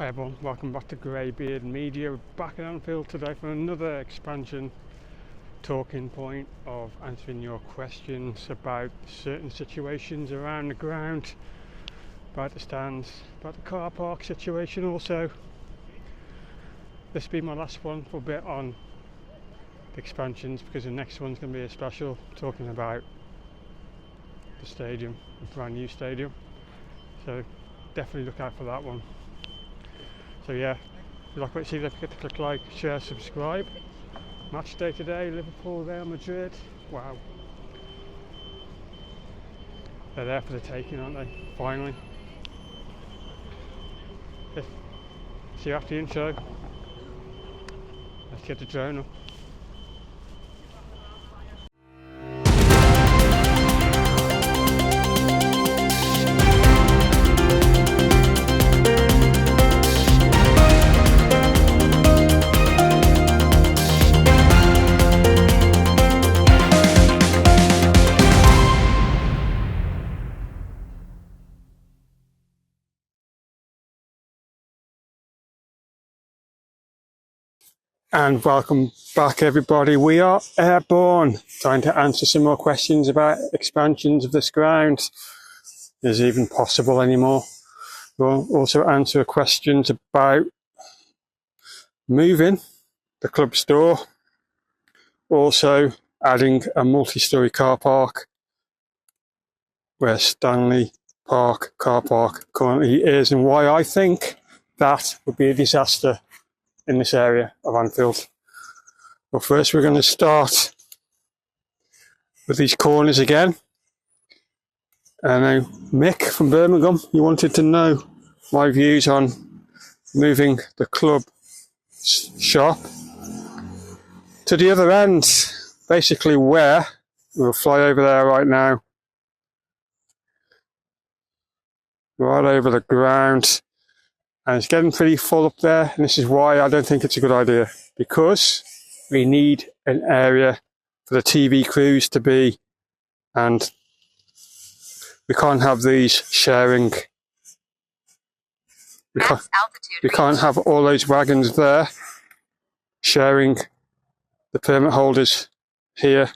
Hi everyone, welcome back to GreyBeard Media. We're back at Anfield today for another expansion talking point of answering your questions about certain situations around the ground, about the stands, about the car park situation also. This will be my last one for a bit on the expansions because the next one's going to be a special talking about the stadium, the brand new stadium. So definitely look out for that one. So yeah, if you like what you see, don't forget to click like, share, subscribe. Match day today, Liverpool, Real Madrid. Wow. They're there for the taking, aren't they? Finally. Yeah. See you after the intro. Let's get the drone up. And welcome back everybody. We are airborne, trying to answer some more questions about expansions of this ground. Is it even possible anymore? We'll also answer questions about moving the club store, also adding a multi-storey car park where Stanley Park car park currently is, and why I think that would be a disaster in this area of Anfield. But first we're going to start with these corners again. And now Mick from Birmingham, you wanted to know my views on moving the club shop to the other end, basically where we'll fly over there right now, right over the ground, and it's getting pretty full up there, and this is why I don't think it's a good idea, because we need an area for the TV crews to be, and we can't have these sharing. We can't have all those wagons there sharing the permit holders here.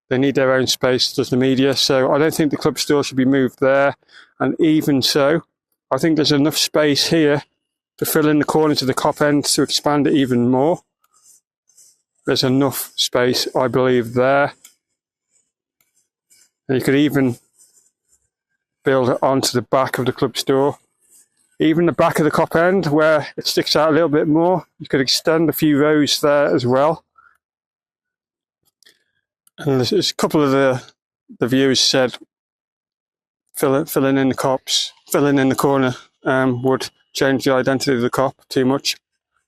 They need their own space, does the media. So I don't think the club store should be moved there. And even so, I think there's enough space here to fill in the corners of the cop end to expand it even more. There's enough space, I believe, there. And you could even build it onto the back of the club store. Even the back of the cop end, where it sticks out a little bit more, you could extend a few rows there as well. And there's a couple of the viewers said filling in the cops, filling in the corner would change the identity of the cop too much.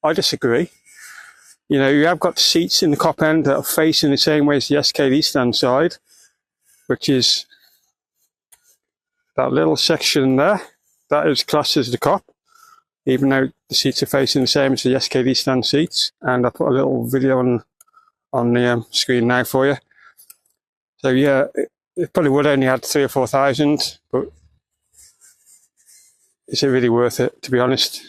I disagree. You know, you have got seats in the cop end that are facing the same way as the SKD stand side, which is that little section there. That is classed as the cop, even though the seats are facing the same as the SKD stand seats. And I put a little video on the screen now for you. So yeah, it probably would only add 3,000 or 4,000, but is it really worth it, to be honest?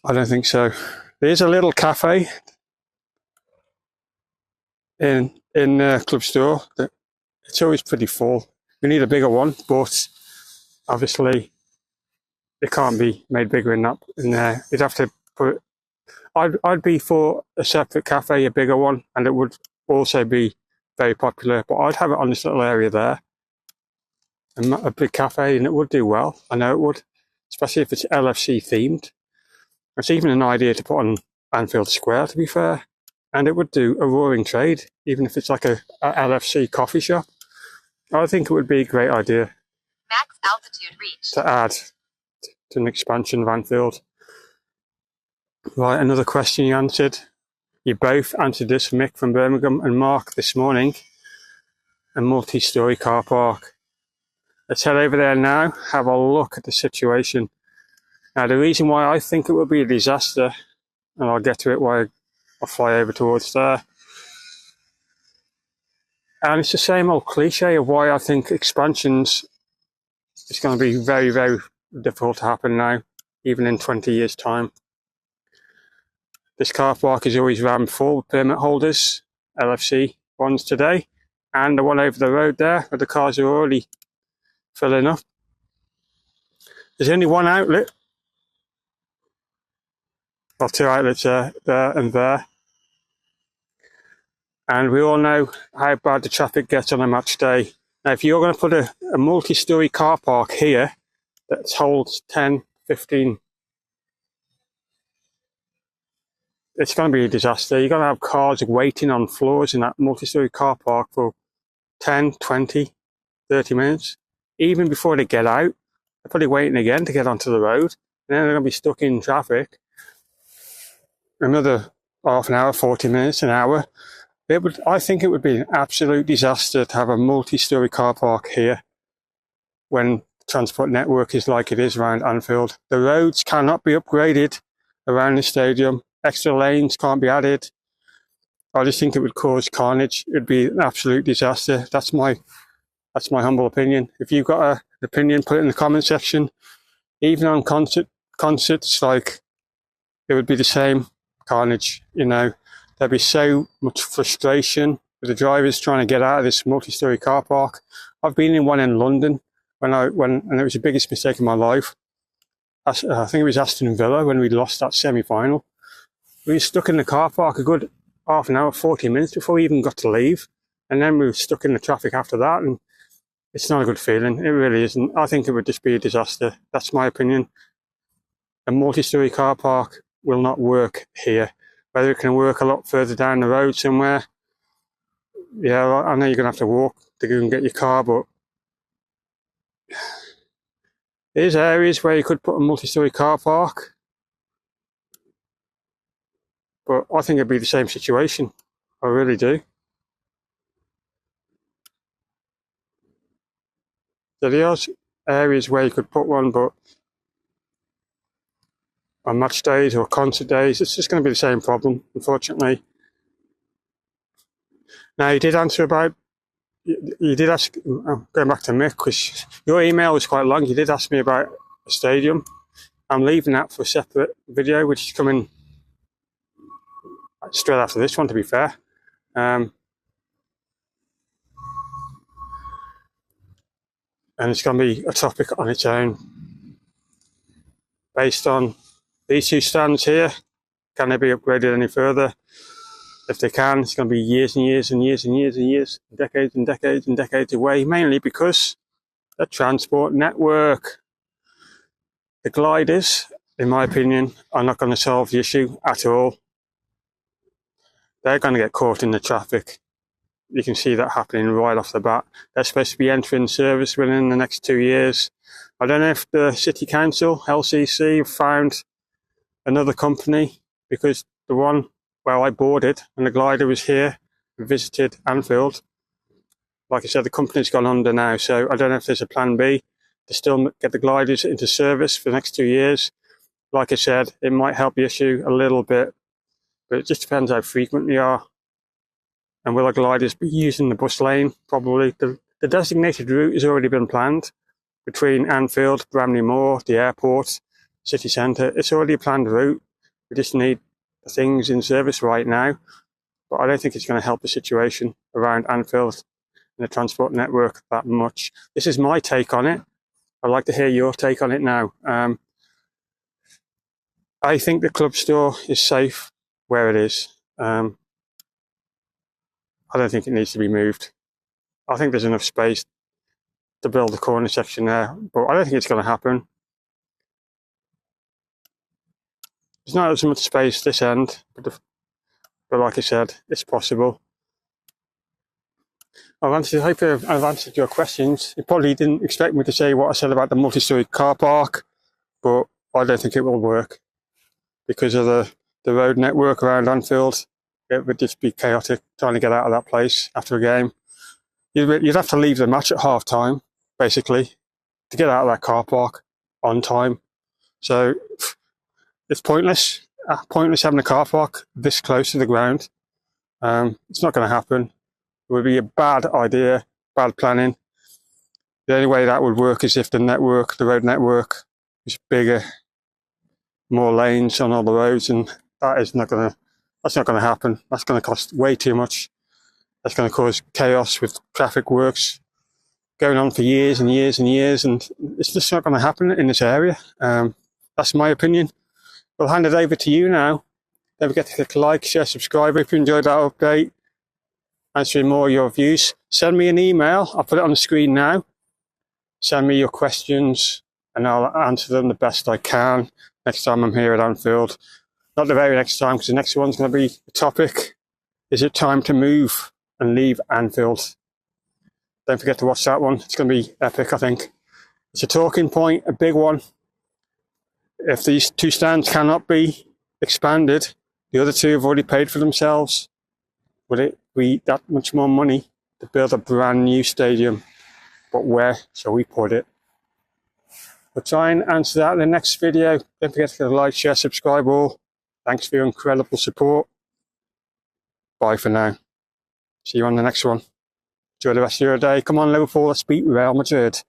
I don't think so. There's a little cafe in the club store that it's always pretty full. We need a bigger one, but obviously it can't be made bigger in there. You'd have to put. I'd be for a separate cafe, a bigger one, and it would also be very popular. But I'd have it on this little area there, and a big cafe, and it would do well. I know it would, especially if it's LFC themed. It's even an idea to put on Anfield Square, to be fair, and it would do a roaring trade, even if it's like a LFC coffee shop. I think it would be a great idea. Max altitude reached. To add to an expansion of Anfield. Right, another question you answered. You both answered this, Mick from Birmingham and Mark this morning. A multi-storey car park. Let's head over there now, have a look at the situation. Now, the reason why I think it would be a disaster, and I'll get to it while I fly over towards there. And it's the same old cliche of why I think expansions is going to be very, very difficult to happen now, even in 20 years' time. This car park is always rammed full with permit holders, LFC ones today, and the one over the road there where the cars are already filling up. There's only one outlet, well, two outlets there and there. And we all know how bad the traffic gets on a match day. Now, if you're going to put a multi-storey car park here that holds 10, 15, it's going to be a disaster. You're going to have cars waiting on floors in that multi-storey car park for 10, 20, 30 minutes. Even before they get out, they're probably waiting again to get onto the road. And then they're going to be stuck in traffic. Another half an hour, 40 minutes, an hour. I think it would be an absolute disaster to have a multi-storey car park here when transport network is like it is around Anfield. The roads cannot be upgraded around the stadium. Extra lanes can't be added. I just think it would cause carnage. It'd be an absolute disaster. That's my humble opinion. If you've got an opinion, put it in the comment section. Even on concerts, like, it would be the same carnage, you know. There'd be so much frustration with the drivers trying to get out of this multi-storey car park. I've been in one in London and it was the biggest mistake of my life. I think it was Aston Villa when we lost that semi-final. We were stuck in the car park a good half an hour, 40 minutes before we even got to leave. And then we were stuck in the traffic after that. And it's not a good feeling. It really isn't. I think it would just be a disaster. That's my opinion. A multi-storey car park will not work here. Whether it can work a lot further down the road somewhere, yeah, I know you're going to have to walk to go and get your car, but there's areas where you could put a multi-storey car park. But I think it'd be the same situation. I really do. So there's areas where you could put one, but on match days or concert days, it's just going to be the same problem, unfortunately. Now, you did ask, going back to Mick, because your email was quite long. You did ask me about a stadium. I'm leaving that for a separate video, which is coming straight after this one, to be fair. And it's going to be a topic on its own, based on these two stands here. Can they be upgraded any further? If they can, it's going to be years and years and years and years and years, decades and decades and decades away, mainly because the transport network. The gliders, in my opinion, are not going to solve the issue at all. They're going to get caught in the traffic. You can see that happening right off the bat. They're supposed to be entering service within the next 2 years. I don't know if the City Council, LCC, have found another company, because the one where I boarded when the glider was here and visited Anfield, like I said, the company's gone under now, so I don't know if there's a plan B to still get the gliders into service for the next 2 years. Like I said, it might help the issue a little bit, but it just depends how frequent they are. And will the gliders be using the bus lane? Probably. The designated route has already been planned between Anfield, Bramley Moor, the airport, city centre. It's already a planned route. We just need things in service right now. But I don't think it's going to help the situation around Anfield and the transport network that much. This is my take on it. I'd like to hear your take on it now. I think the club store is safe where it is. I don't think it needs to be moved. I think there's enough space to build a corner section there, but I don't think it's going to happen. There's not as much space this end, but like I said, it's possible. I hope I've answered your questions. You probably didn't expect me to say what I said about the multi-storey car park, but I don't think it will work because of the road network around Anfield. It would just be chaotic trying to get out of that place after a game. You'd have to leave the match at half time, basically, to get out of that car park on time. So it's pointless. Pointless having a car park this close to the ground. It's not going to happen. It would be a bad idea, bad planning. The only way that would work is if the road network There's bigger, more lanes on all the roads, and that's not gonna happen. That's gonna cost way too much. That's gonna cause chaos with traffic works going on for years and years and years, and it's just not gonna happen in this area. That's my opinion. I'll hand it over to you now. Don't forget to click like, share, subscribe if you enjoyed that update. Answering more of your views. Send me an email. I'll put it on the screen now. Send me your questions and I'll answer them the best I can next time I'm here at Anfield. Not the very next time, because the next one's going to be the topic. Is it time to move and leave Anfield? Don't forget to watch that one. It's going to be epic, I think. It's a talking point, a big one. If these 2 stands cannot be expanded, the other 2 have already paid for themselves. Would it be that much more money to build a brand new stadium? But where shall we put it? We'll try and answer that in the next video. Don't forget to like, share, subscribe all. Thanks for your incredible support. Bye for now. See you on the next one. Enjoy the rest of your day. Come on, Liverpool, let's beat Real Madrid.